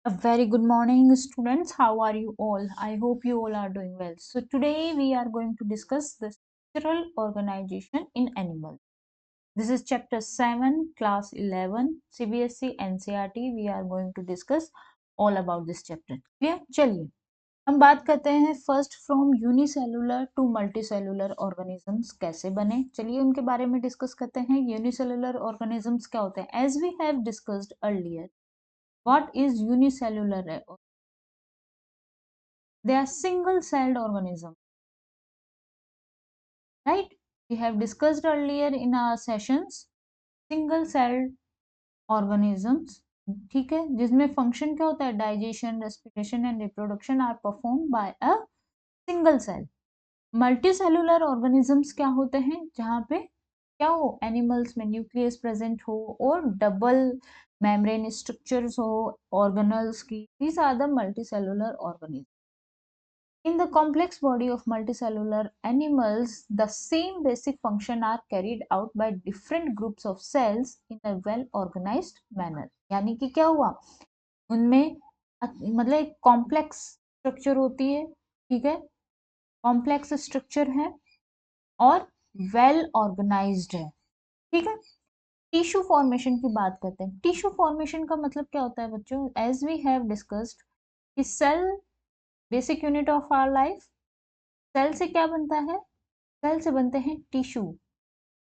A very good morning, students. How are you all? I hope you all are doing well. So, today we are going to discuss the structural organization in animals. This is chapter 7, class 11, CBSE NCERT. We are going to discuss all about this chapter. Clear? चलिए हम बात करते हैं first from unicellular to multicellular organisms कैसे बने. चलिए उनके बारे में डिस्कस करते हैं. यूनिसेलुलर ऑर्गेनिजम्स क्या होते हैं? As we have discussed earlier, what is unicellular? They are single celled organisms, right? We have discussed earlier in our sessions single celled organisms. ठीक है, जिसमें फंक्शन क्या होता है? Digestion, respiration and reproduction are perform by a single cell. Multicellular organisms क्या होते हैं? जहाँ पे क्या हो? एनिमल्स में न्यूक्लियस प्रेजेंट हो और डबल मेम्ब्रेन स्ट्रक्चर्स हो ऑर्गेनल्स की. These are the multicellular organism. In the complex body of multicellular animals, the same basic function are carried out by different groups of cells in a well-organized manner. यानी कि क्या हुआ? उनमें मतलब एक complex structure होती है, ठीक है, कॉम्प्लेक्स स्ट्रक्चर है और वेल ऑर्गेनाइज्ड है, ठीक है. टिश्यू फॉर्मेशन की बात करते हैं. टिश्यू फॉर्मेशन का मतलब क्या होता है बच्चों? एज वी हैव डिस्कस्ड कि cell basic unit of our life. Cell से क्या बनता है? सेल से बनते हैं टिश्यू.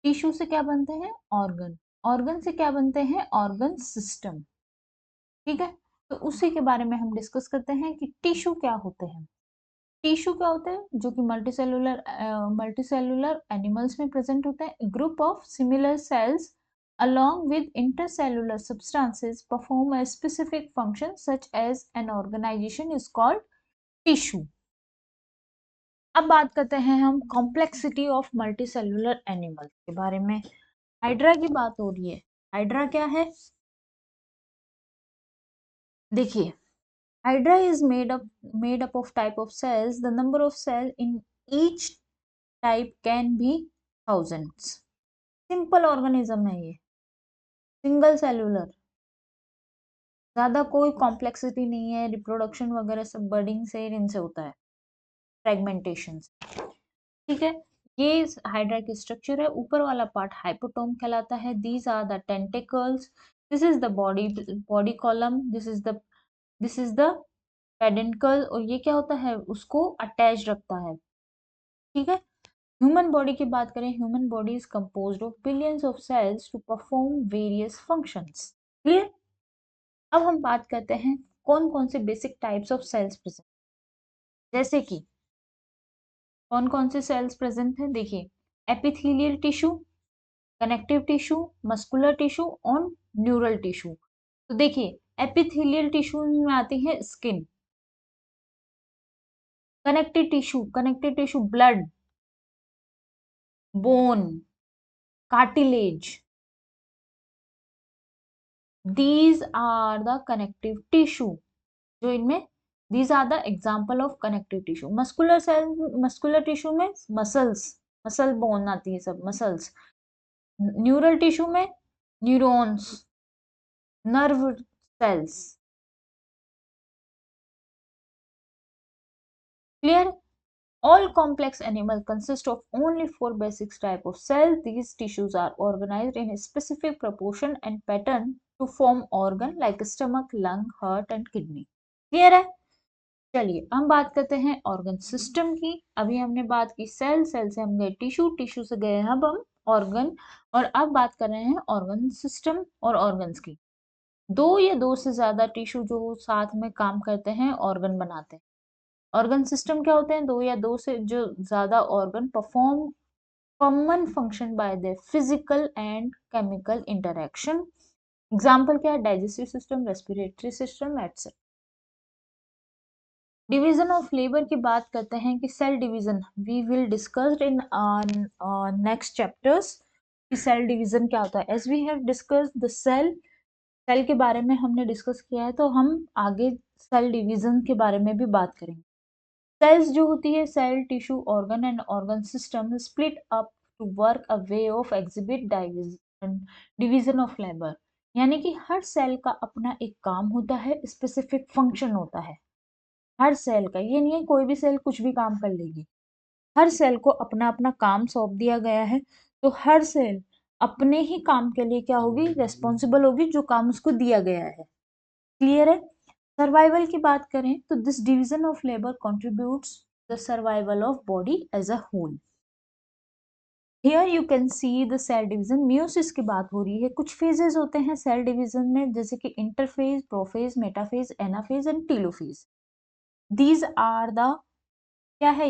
टिश्यू से क्या बनते हैं? ऑर्गन. ऑर्गन से क्या बनते हैं? Organ system. ठीक है, तो उसी के बारे में हम डिस्कस करते हैं कि टिश्यू क्या होते हैं. टिश्यू क्या होते हैं? जो कि मल्टीसेलुलर एनिमल्स में प्रेजेंट होते हैं. Group of similar sales along with intercellular substances perform a specific function such as an organization is called tissue. अब बात करते हैं हम कॉम्प्लेक्सिटी ऑफ मल्टीसेलुलर एनिमल के बारे में. हाइड्रा की बात हो रही है. हाइड्रा क्या है? देखिए, hydra is made up of type of cells. The number of cell in each type can be thousands. Simple organism है ये, सिंगल सेलुलर, ज्यादा कोई कॉम्प्लेक्सिटी नहीं है. रिप्रोडक्शन वगैरह सब बर्डिंग से इनसे होता है, फ्रेगमेंटेशन से, ठीक है. ये हाइड्रा की स्ट्रक्चर है. ऊपर वाला पार्ट हाइपोटोम कहलाता है. These are the tentacles. This is the body column. This is the peduncle. और ये क्या होता है? उसको अटैच रखता है, ठीक है. ह्यूमन बॉडी की बात करें, human body is composed of billions of cells to perform various functions. Clear? अब हम बात करते हैं कौन कौन से basic types of cells present. जैसे कि कौन कौन से सेल्स प्रेजेंट है? देखिए, epithelial tissue, connective tissue, muscular tissue और न्यूरल टिश्यू. तो देखिए, एपिथेलियल टिश्यू में आती है skin. Connective tissue blood, bone, cartilage. These are the connective tissue. जो इनमें these are the example of connective tissue. Muscular tissue में मसल बोन आती है, सब मसल्स. न्यूरल टिश्यू में neurons, nerve cells. Clear? All complex animals consist of only 4 basic types of cells. These tissues are organized in a specific proportion and pattern to form organ like stomach, lung, heart and kidney. Clear है? चलिए हम बात करते हैं organ system की. अभी हमने बात की सेल से हम गए टिश्यू से गए अब हम ऑर्गन. और अब बात कर रहे हैं ऑर्गन सिस्टम और ऑर्गन्स की. दो या दो से ज्यादा टिश्यू जो साथ में काम करते हैं ऑर्गन बनाते हैं. ऑर्गन सिस्टम क्या होते हैं? दो या दो से जो ज्यादा organ perform common function by the physical and chemical interaction. Example क्या है? Digestive system, respiratory system etcetera. Division of labour की बात करते हैं कि cell division we will discussed in next chapters. Cell division क्या होता है? As we have discussed the cell के बारे में हमने डिस्कस किया है, तो हम आगे सेल डिवीजन के बारे में भी बात करेंगे. सेल्स जो होती है, cell, tissue, organ and organ system split up to work a way of exhibit division of labour. यानी कि हर सेल का अपना एक काम होता है, स्पेसिफिक फंक्शन होता है हर सेल का। ये नहीं है कोई भी सेल कुछ भी काम कर लेगी। हर सेल को अपना अपना काम सौंप दिया गया है, तो हर सेल अपने ही काम के लिए क्या होगी, रेस्पॉन्सिबल होगी, जो काम उसको दिया गया है। क्लियर है? सर्वाइवल की बात करें तो this division of labour contributes the survival of body as a whole. Here you can see the cell division. Meiosis की बात हो रही है। कुछ फेजेस होते हैं सेल डिवीजन में, जैसे कि interphase, prophase, metaphase, anaphase and telophase. These are the क्या है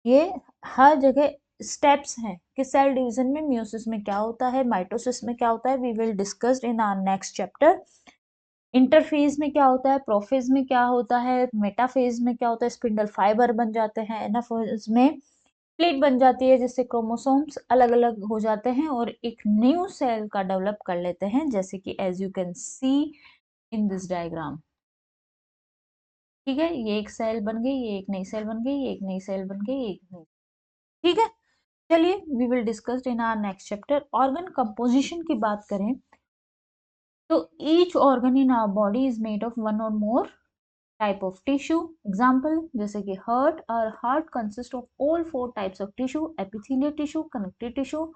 ये हर जगह स्टेप्स हैं कि सेल डिवीजन में मियोसिस में क्या होता है, माइटोसिस में क्या होता है। We will discuss in our next chapter. Interphase में क्या होता है, प्रोफेज में क्या होता है, मेटाफेज में क्या होता है, स्पिंडल फाइबर बन जाते हैं, एनाफेज में प्लेट बन जाती है जिससे क्रोमोसोम्स अलग अलग हो जाते हैं और एक न्यू सेल का डेवलप कर लेते हैं, जैसे कि as you can see in this diagram. ठीक है, ये एक सेल बन गई, ये एक नई सेल बन गई, ये एक नई सेल बन गई, ये एक नई। ठीक है, चलिए we will discuss in our next chapter. Organ composition की बात करें तो each organ in our body is made of one or more type of tissue. Example जैसे कि हार्ट, और heart consist of all 4 types of tissue, epithelial tissue, connective tissue,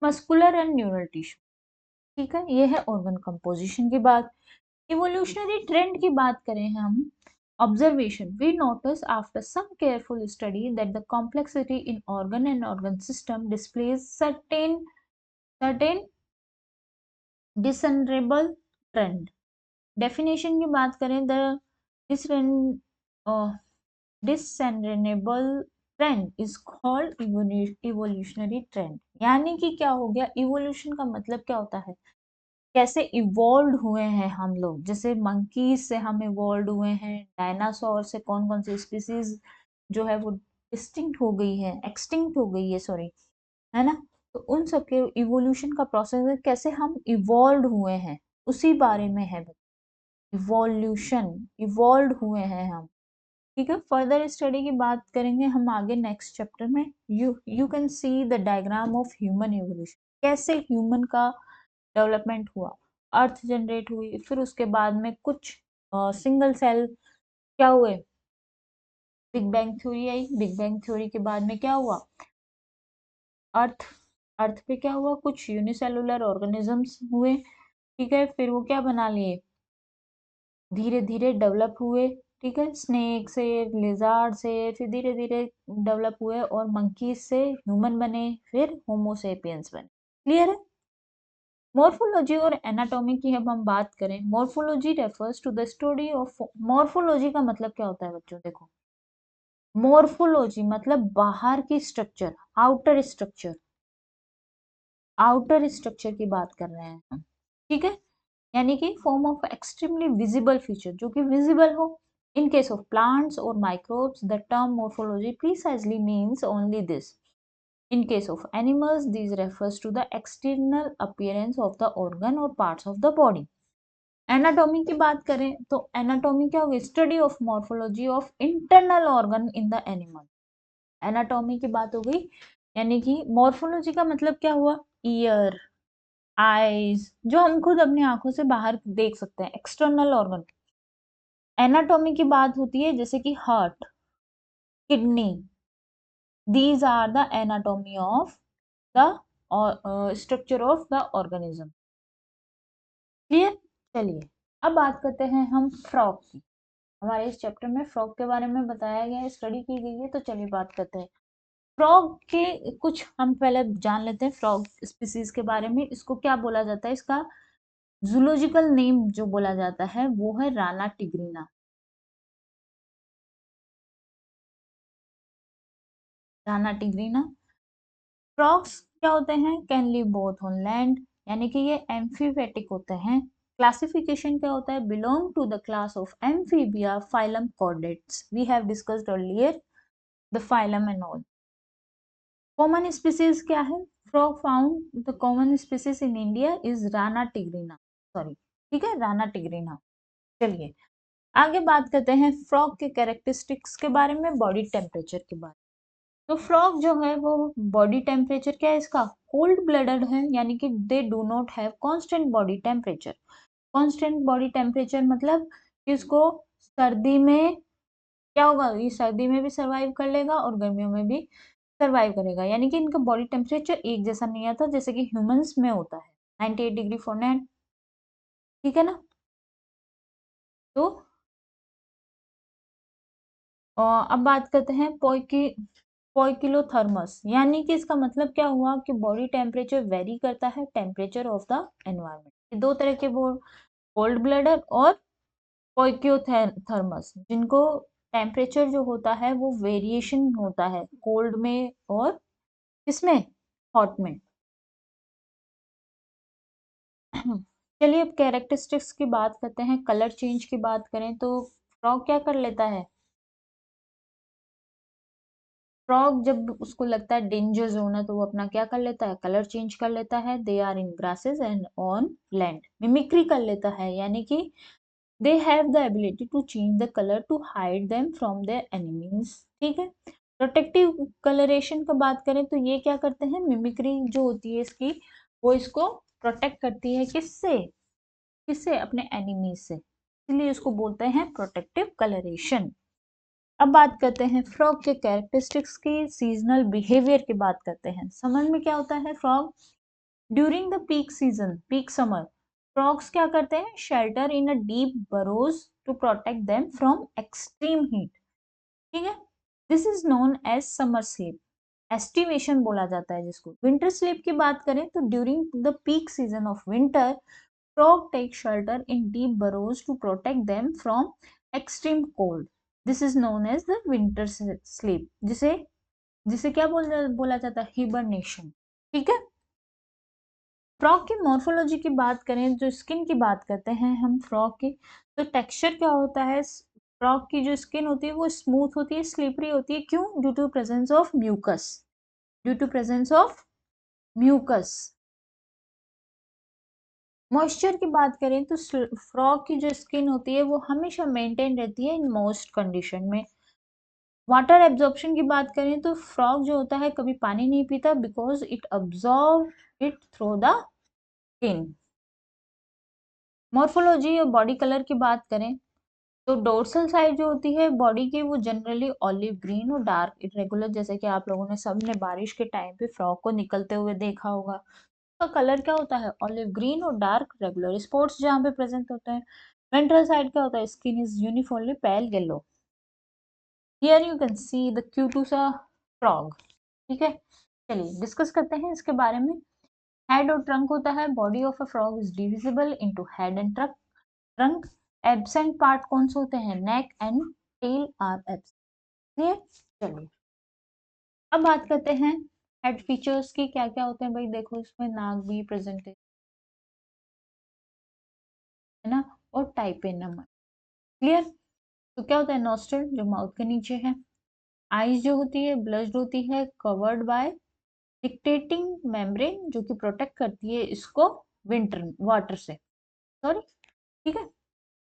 muscular and neural tissue. ठीक है, ये है organ composition की बात। Evolutionary trend की बात करें हम, observation, we notice after some careful study that the complexity in organ and organ system displays certain discernible trend. Definition की बात करें, the uh, discernible trend is called evolutionary trend। यानी कि क्या हो गया, इवोल्यूशन का मतलब क्या होता है, कैसे इवॉल्व हुए हैं हम लोग। जैसे मंकीज से हम इवॉल्व हुए हैं, डायनासोर से कौन कौन सी स्पीसीज जो है वो डिस्टिंक्ट हो गई है, एक्सटिंक्ट हो गई है, सॉरी, है ना। तो उन सब के इवोल्यूशन का प्रोसेस है, कैसे हम इवॉल्व हुए हैं, उसी बारे में है इवोल्यूशन। इवॉल्व हुए हैं हम। ठीक है, फर्दर स्टडी की बात करेंगे हम आगे नेक्स्ट चैप्टर में। You can see the diagram of human evolution, कैसे ह्यूमन का डेवलपमेंट हुआ, अर्थ जनरेट हुई, फिर उसके बाद में कुछ सिंगल सेल क्या हुए, बिग बैंग थ्योरी आई। बिग बैंग थ्योरी के बाद में क्या हुआ, अर्थ अर्थ पे क्या हुआ, कुछ यूनिसेलुलर ऑर्गेनिजम्स हुए। ठीक है, फिर वो क्या बना लिए, धीरे धीरे डेवलप हुए। ठीक है, स्नेक से, लिजार्ड से, फिर धीरे धीरे डेवलप हुए और मंकीज से ह्यूमन बने, फिर होमोसेपियंस बने। क्लियर है? मॉर्फोलॉजी और एनाटॉमी की अब हम बात करें, morphology refers to the study of. Morphology का मतलब क्या होता है बच्चों, देखो, मॉर्फोलॉजी मतलब बाहर की structure, outer structure, outer structure की बात कर रहे हैं हम। ठीक है, यानी कि form of extremely visible feature, जो कि विजिबल हो। इन केस ऑफ प्लांट्स और microbes the term morphology precisely means only this. In case of animals, these refers to the external appearance of the organ or parts of the body. Anatomy की बात करें तो anatomy क्या होगी, study of morphology of internal organ in the animal. Anatomy की बात हो गई, यानी कि मॉर्फोलॉजी का मतलब क्या हुआ, ईयर, आईज, जो हम खुद अपनी आंखों से बाहर देख सकते हैं, एक्सटर्नल ऑर्गन। एनाटॉमी की बात होती है जैसे कि heart, kidney, these are the anatomy of the structure of the organism। Clear? चलिए अब बात करते हैं हम फ्रॉग की। हमारे इस चैप्टर में फ्रॉग के बारे में बताया गया है, स्टडी की गई है, तो चलिए बात करते हैं फ्रॉग के। कुछ हम पहले जान लेते हैं फ्रॉग स्पीसीज के बारे में। इसको क्या बोला जाता है, इसका जूलॉजिकल नेम जो बोला जाता है वो है Rana tigrina. Rana tigrina. Frogs क्या होते हैं, can live both on land, यानी कि ये एम्फीबेटिक होते हैं। क्लासिफिकेशन क्या होता है, belong to the class of amphibia, phylum chordates. We have discussed earlier the phylum and all. Common species क्या है, frog found the common species in India is Rana tigrina, sorry, ठीक है, राना टिग्रीना। चलिए आगे बात करते हैं फ्रॉग के कैरेक्टरिस्टिक्स के बारे में, बॉडी टेम्परेचर के बारे में। तो फ्रॉग जो है वो बॉडी टेम्परेचर क्या है इसका, कोल्ड ब्लडेड है, यानी कि they do not have constant body temperature. Constant body temperature मतलब कि इसको सर्दी में क्या होगा, ये सर्दी में भी सर्वाइव कर लेगा और गर्मियों में भी सर्वाइव करेगा, यानी कि इनका बॉडी टेम्परेचर एक जैसा नहीं आता जैसे कि ह्यूमंस में होता है 98 डिग्री फॉरेनहाइट, ठीक है ना। तो अब बात करते हैं पोइकिलोथर्मस, यानी कि इसका मतलब क्या हुआ कि बॉडी टेम्परेचर वेरी करता है टेम्परेचर ऑफ द एनवायरनमेंट। दो तरह के वो, कोल्ड ब्लडर और पोइकियोथर्मस, जिनको टेम्परेचर जो होता है वो वेरिएशन होता है कोल्ड में और किसमें, हॉट में। चलिए अब कैरेक्टरिस्टिक्स की बात करते हैं। कलर चेंज की बात करें तो फ्रॉग क्या कर लेता है, फ्रॉग जब उसको लगता है डेंजर जोन है तो वो अपना क्या कर लेता है, कलर चेंज कर लेता है। They are in grasses and on land, mimicry कर लेता है, यानी कि they have the ability to change the colour to hide them from their enemies, ठीक है। प्रोटेक्टिव कलरेशन का बात करें तो ये क्या करते हैं, मिमिक्री जो होती है इसकी, वो इसको प्रोटेक्ट करती है किससे, किससे, अपने एनिमीज से, इसलिए इसको बोलते हैं प्रोटेक्टिव कलरेशन। अब बात करते हैं फ्रॉग के कैरेक्टरिस्टिक्स की, सीजनल बिहेवियर की बात करते हैं। समर में क्या होता है, frog during the peak season, peak summer, frogs क्या करते हैं, shelter in a deep burrows to protect them from extreme heat, ठीक है। This is known as summer sleep, aestivation बोला जाता है जिसको। विंटर स्लीप की बात करें तो during the peak season of winter, frog take shelter in deep burrows to protect them from extreme cold. This is known as the winter sleep, जिसे जिसे क्या बोला जाता है, हिबरनेशन, ठीक है। फ्रॉग की मॉर्फोलॉजी की बात करें, जो स्किन की बात करते हैं हम फ्रॉग की, तो टेक्सचर क्या होता है, फ्रॉग की जो स्किन होती है वो स्मूथ होती है, स्लिपरी होती है, क्यों, due to presence of mucus, due to presence of mucus. Moisture की बात करें तो फ्रॉग की जो स्किन होती है वो हमेशा मेंटेन रहती है इन मोस्ट कंडीशन में। वाटर एब्जॉर्प्शन की बात करें तो फ्रॉग जो होता है कभी पानी नहीं पीता, because it absorb it through the skin. Morphology और बॉडी कलर की बात करें तो डोर्सल साइड जो होती है बॉडी की वो जनरली ऑलिव ग्रीन और डार्क इरेगुलर, जैसे कि आप लोगों ने सबने बारिश के टाइम पे फ्रॉग को निकलते हुए देखा होगा, का कलर क्या होता है, ऑलिव ग्रीन और डार्क रेगुलर स्पॉट्स जहाँ पे प्रेजेंट होते हैं। वेंट्रल साइड क्या होता है, skin is uniformly pale yellow. Here you can see the क्यूटूसा फ्रॉग, ठीक है। चलिए डिस्कस करते हैं इसके बारे में। हेड और ट्रंक होता है, body of a frog is divisible into head and trunk. Absent part कौन से होते हैं, neck and tail are absent. चलिए अब बात करते हैं हेड फीचर्स की, क्या क्या होते हैं भाई, देखो इसमें नाक भी प्रेजेंट है ना, और टाइपेनम, क्लियर। तो क्या होता है, नॉस्ट्रल जो माउथ के नीचे है, आईज जो होती है ब्लश्ड होती है, कवर्ड बाय डिक्टेटिंग मेम्ब्रेन जो कि प्रोटेक्ट करती है इसको विंटर वाटर से, सॉरी, ठीक है।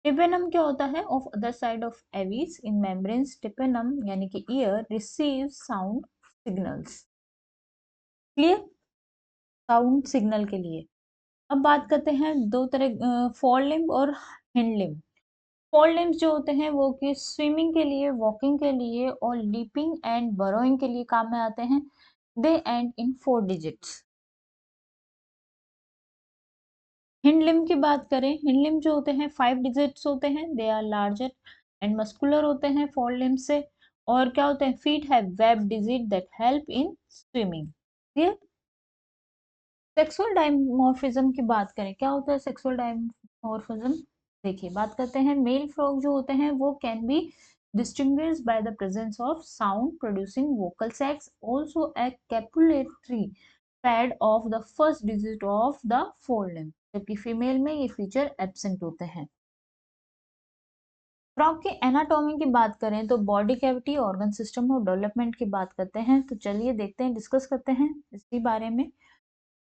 टिपेनम क्या होता है, ऑफ अदर साइड ऑफ एवीज इन मेम्ब्रेन्स, टिपेनम यानी कि ear receive sound signals, clear, sound signal के लिए। अब बात करते हैं दो तरह, फोर लिम्ब और हिंड लिम्ब। फोर लिम्स जो होते हैं वो कि स्विमिंग के लिए, वॉकिंग के लिए और लीपिंग एंड बरोइंग के लिए काम में आते हैं। They end in 4 digits. Hind limb की बात करें, हिंड लिम्ब जो होते हैं 5 डिजिट्स होते हैं, they are larger and muscular होते हैं फोर लिम्ब से। और क्या होते हैं, feet have web digit that help in swimming, clear. Sexual dimorphism की बात करें, क्या होता है सेक्सुअल डायमॉर्फिज्म, देखिए बात करते हैं। मेल फ्रॉग जो होते हैं वो can be distinguished by the presence of sound producing vocal sacs, also a capillary pad of the first digit of the forelimb, जबकि फीमेल में ये फीचर एब्सेंट होते हैं। फ्रॉग की एनाटॉमी की बात करें तो बॉडी कैविटी, ऑर्गन सिस्टम और डेवलपमेंट की बात करते हैं, तो चलिए देखते हैं, डिस्कस करते हैं इसके बारे में।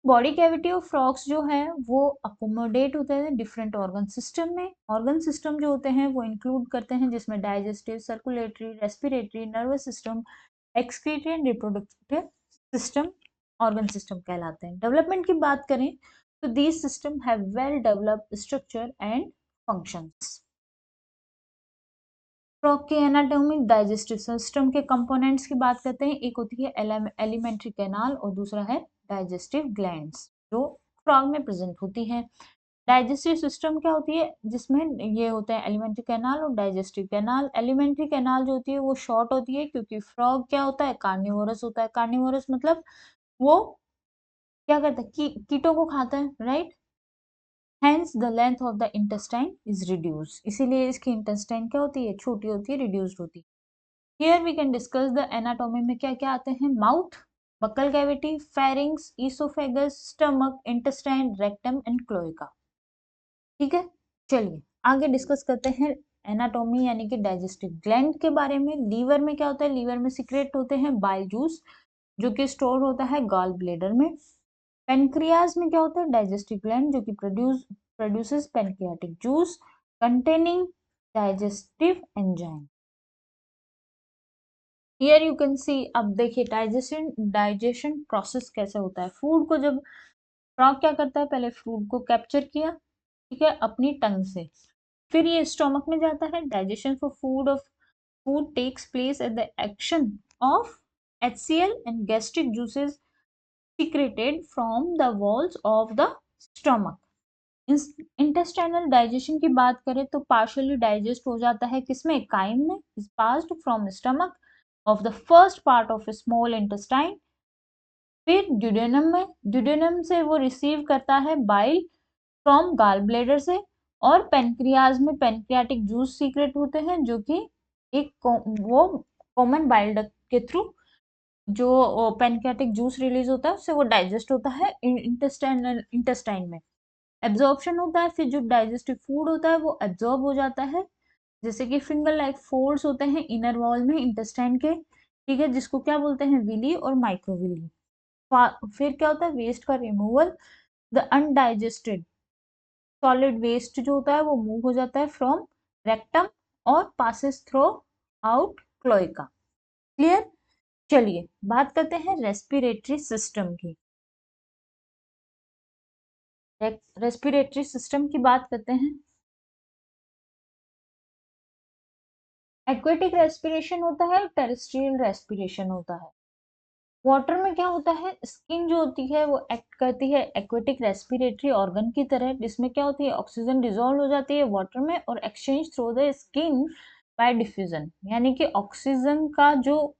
बॉडी कैविटी ऑफ फ्रॉग्स जो है वो अकोमोडेट होते हैं डिफरेंट ऑर्गन सिस्टम में। ऑर्गन सिस्टम जो होते हैं वो इंक्लूड करते हैं जिसमें digestive, circulatory, respiratory, nervous system, excretory and reproductive system organ system कहलाते हैं। डेवलपमेंट की बात करें तो these system have well developed structure and functions. Frog की एनाटॉमी, डाइजेस्टिव सिस्टम के कंपोनेंट्स की बात करते हैं। एक होती है एलिमेंट्री कैनाल और दूसरा है डाइजेस्टिव ग्लैंड्स जो फ्रॉग में प्रेजेंट होती है। डाइजेस्टिव सिस्टम क्या होती है, जिसमें ये होता है एलिमेंट्री कैनाल और डाइजेस्टिव कैनाल। एलिमेंट्री कैनाल जो होती है वो शॉर्ट होती है क्योंकि फ्रॉग क्या होता है, कार्निवोरस होता है। कार्निवोरस मतलब वो क्या करता है, कीटों को खाता है, right. Hence the length of the intestine is reduced. इसीलिए इसकी intestine क्या होती है, छोटी होती है, reduced होती है। Here we can discuss the anatomy में क्या क्या आते हैं, mouth, buccal cavity, pharynx, esophagus, stomach, intestine, rectum and cloaca। ठीक है, चलिए आगे डिस्कस करते हैं एनाटॉमी यानी कि डाइजेस्टिव ग्लैंड के बारे में। लीवर में क्या होता है, लीवर में सीक्रेट होते हैं बाइल जूस जो कि स्टोर होता है गॉल ब्लेडर में। पेनक्रियाज में क्या होता है, डाइजेस्टिव ग्लैंड जो कि produces pancreatic juice containing digestive enzyme. Here you can सी, अब देखिए डाइजेशन प्रोसेस कैसे होता है। फूड को जब फ्रॉग क्या करता है, पहले फूड को कैप्चर किया, ठीक है, अपनी टंग से, फिर ये स्टोमक में जाता है। Digestion for food takes place at the action of HCl and gastric juices secreted from the walls of the stomach। Intestinal digestion की बात करें तो पार्शियली डाइजेस्ट हो जाता है किसमें, काइम में। Is passed from stomach of the first part of small intestine, फिर ड्यूडेनम में, ड्यूडेनम से वो रिसीव करता है बाइल फ्रॉम गाल ब्लेडर से, और पेनक्रियाज में पेनक्रियाटिक जूस सीक्रेट होते हैं जो कि वो कॉमन बाइल डक्ट के थ्रू जो पेनक्रियाटिक जूस रिलीज होता है उससे वो डाइजेस्ट होता है इंटेस्टाइन में। एब्जॉर्प्शन होता है, फिर जो डाइजेस्टिव फूड होता है वो एब्जॉर्ब हो जाता है, जैसे कि फिंगर लाइक फोल्ड्स होते हैं इनर वॉल में इंटेस्टाइन के, ठीक है, जिसको क्या बोलते हैं, विली और माइक्रोविली। फिर क्या होता है, वेस्ट का removal. The undigested solid waste जो होता है वो मूव हो जाता है फ्रॉम रेक्टम और passes through out cloaca. Clear. चलिए बात करते हैं रेस्पिरेटरी सिस्टम की। रेस्पिरेटरी सिस्टम की बात करते हैं। एक्वेटिक रेस्पिरेशन होता है, टेरेस्ट्रियल रेस्पिरेशन होता है। वाटर में क्या होता है, स्किन जो होती है वो एक्ट करती है एक्वेटिक रेस्पिरेटरी ऑर्गन की तरह, जिसमें क्या होती है, ऑक्सीजन डिसॉल्व हो जाती है वाटर में और exchange through the skin bye diffusion. यानी कि ऑक्सीजन का जो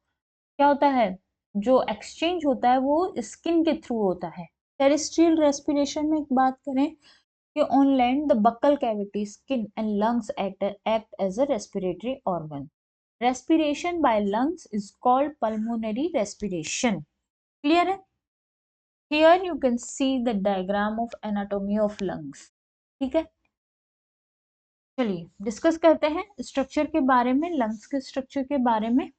क्या होता है, जो एक्सचेंज होता है वो स्किन के थ्रू होता है। टेरेस्ट्रियल रेस्पिरेशन में एक बात करें कि on land the buccal cavity, skin and lungs act as a respiratory organ। respiration by lungs is called pulmonary respiration। clear है। here you can see the diagram of anatomy of lungs। ठीक है, चलिए discuss करते हैं structure के बारे में, lungs के स्ट्रक्चर के बारे में।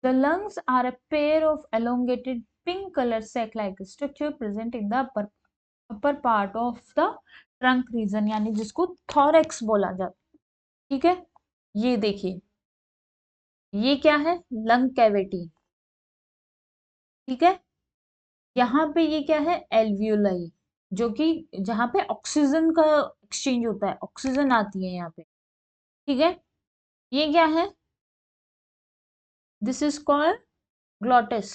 The lungs are a pair of elongated pink colored sac-like structure present in the upper part of the trunk region, यानी जिसको थॉरेक्स बोला जाता है। ठीक है, ये देखिए ये क्या है, लंग कैविटी। ठीक है, यहाँ पे ये क्या है, एल्वियोलाई, जो कि जहाँ पे ऑक्सीजन का एक्सचेंज होता है, ऑक्सीजन आती है यहाँ पे। ठीक है, ये क्या है, this is called glottis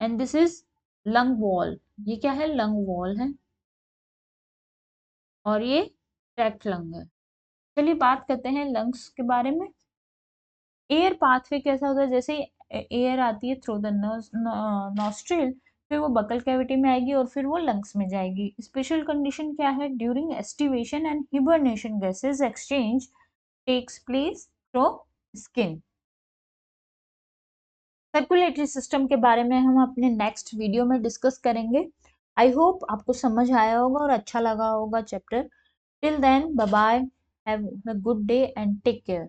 and this is lung wall. ये क्या है, लंग वॉल है और ये ट्रैक्ट लंग है। चलिए बात करते हैं लंग्स के बारे में। एयर पाथवे कैसा होता है, जैसे एयर आती है थ्रू द नॉस्ट्रिल, फिर वो बकल कैविटी में आएगी और फिर वो लंग्स में जाएगी। स्पेशल कंडीशन क्या है, during aestivation and hibernation gases exchange takes place through skin. Circulatory system के बारे में हम अपने नेक्स्ट वीडियो में डिस्कस करेंगे। आई होप आपको समझ आया होगा और अच्छा लगा होगा chapter. Till then bye bye, have a good day and take care.